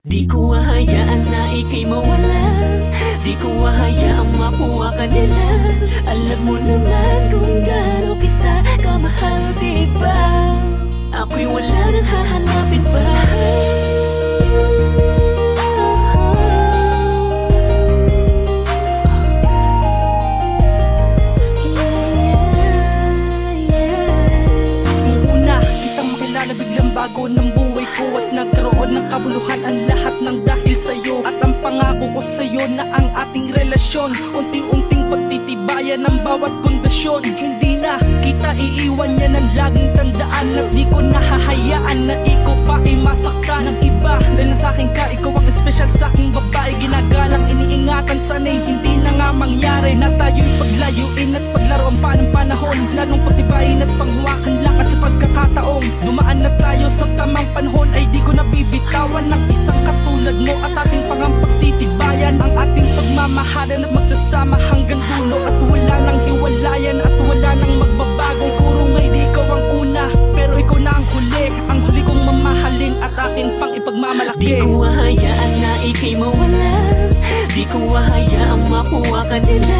Di ko hahayaan na ika'y mawala. Di ko hahayaang makuha ka nila. Alam mo naman kung gaano kita kamahal, diba? Ako'y wala nang hahanapin pa. Biglang bago ng buhay ko at nagkaroon ng kabuluhan ang lahat ng dahil sa'yo. At ang pangako ko sa'yo na ang ating relasyon unti-unting pagtitibayan ng bawat pundasyon. Hindi na kita iiwan, yan ang laging tandaan. At di ko nahahayaan na ikaw pa ay masaktan ng iba. Dahil na sa'kin ka, ikaw ang espesyal sa'king babae. Ginagalang iniingatan, sana'y hindi na nga mangyari na tayo'y paglayuin at paglaruan pa ng panahon. Lalong patibayin at panghuwakan lakas sa pagkakataong dumaan na tayo sa tamang panahon. Ay di ko nabibitawan ng isang katulad mo at ating pagtitibayan ang ating pagmamahalan at magsasama hanggang dulo. At wala nang hiwalayan at wala nang magbabago. Siguro ngay di ikaw ang una, pero ikaw na ang huli kong mamahalin at akin pang ipagmamalaki. Di ko hahayaan na ika'y mawala. Di ko hahayaang makuha ka nila.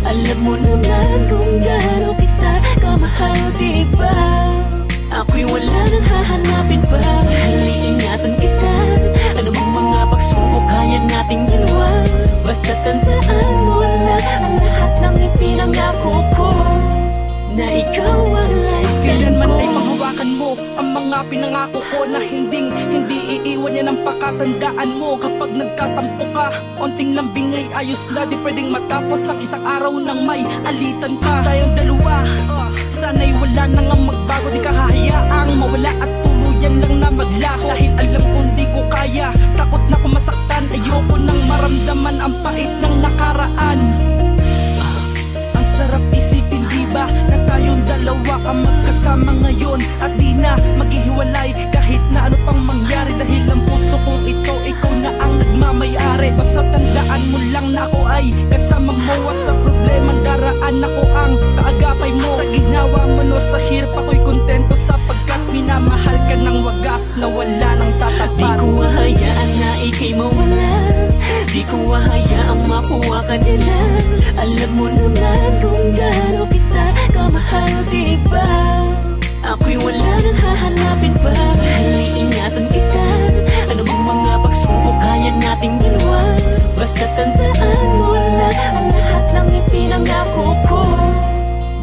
Alam mo naman kung gaano kita kamahal, diba? Ako'y wala nang hahanapin pa. Haliingatan kita. Ano bang mga pagsubok kaya nating dalawa? Basta tandaan mo na ang lahat ng ipinangako ko, na ikaw ang life. Kailanman ay mahawakan mo ang mga pinangako ko na hindi iiwan yan ang pakatandaan mo. Kapag nagtatampo ka, onting lambing ay ayos na. Di pwedeng matapos ang isang araw nang may alitan pa. Tayong dalawa, sana'y wala nang ang magbago. Di ka hahayaang mawala at tuluyan lang na maglaho. Dahil alam kong di ko kaya, takot na kung masaktan. Ayoko nang maramdaman ang pait ng nakaraan. Ang sarap isipin, diba, na tayong dalawa ang magkasama ngayon at di na maghihiwalay kahit na ano pang mangyari. Dahil ang puso kong ito, ikaw na ang nagmamayari. Basta tandaan mo lang na ako ay kasama mo at sa problemang daraan ako ang kaagapay mo. Sa ginawa mo no, sa hirap ako'y kontento sapagkat minamahal ka ng wagas na wala nang tatapat. Di ko hahayaan na ika'y mawala. Di ko hahayaang makuha ka nila. Alam mo naman kung gaano kita kamahal, diba? Ako'y wala nang hahanapin pa. Haliingatan kita. Ano bang mga pagsubok kaya nating dalawa? Basta tandaan mo na ang lahat ng ipinangako ko,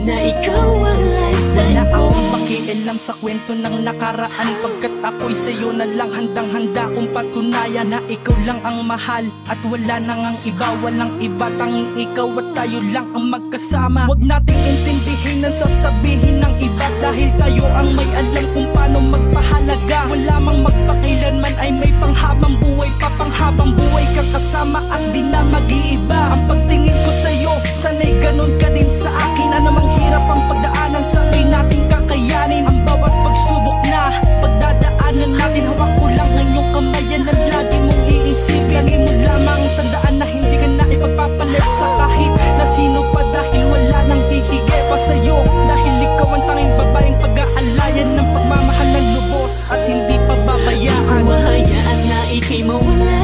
na ikaw ang lifetime ko. Wala akong pakialam sa kwento ng nakaraan, pagkat ako'y sa'yo na lang handang-handa kong patunayan na ikaw lang ang mahal at wala nang ang iba. Walang iba, tanging ikaw at tayo lang ang magkasama. Huwag nating intindihin ang sasabihin ng iba, dahil tayo ang may alam kung paano magpahalaga. Wala mang magpakailanman ay may panghabang buhay pa, panghabang buhay kang kasama at di na mag-iiba. Ang pagtingin ko sa'yo, sana'y ganon ka din sa akin. Anumang hirap ang pagdaanan, sabay nating kakayanin. Ang bawat pagsubok na pagdadaanan natin, hawak ko lang ang iyong kamay, yan ang lagi mong iisip. Lagi mo lamang tandaan na hindi ka na ipagpapalit sa kahit na sino pa, dahil wala nang hihigay pa sa'yo. Dahil ikaw ang tanging babaeng pag-aalayan ng pagmamahal ng lubos at hindi pa babayaan. Di ko hahayaan na ika'y mawala.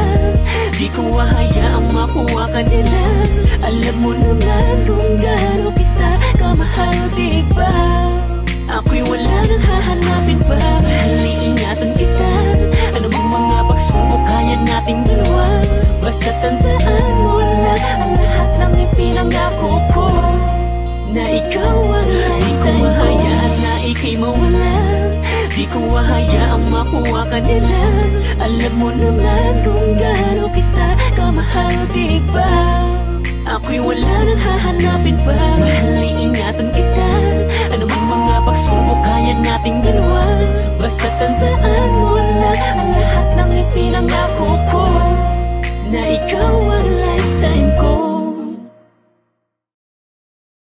Di ko hahayaang makuha ka nila. Alam mo naman kung gaano kita kamahal, diba? Ako'y wala nang hahanapin pa. Haliingatan kita. Ano bang mga pagsubok kaya nating dalawa? Basta tandaan mo na ang lahat ng ipinangako ko, na ikaw ang lifetime ko. Di ko hahayaan na ika'y mawala. Di ko hahayaang makuha ka nila. Alam mo naman kung gaano kita kamahal, diba? Ako'y wala nang hahanapin pa.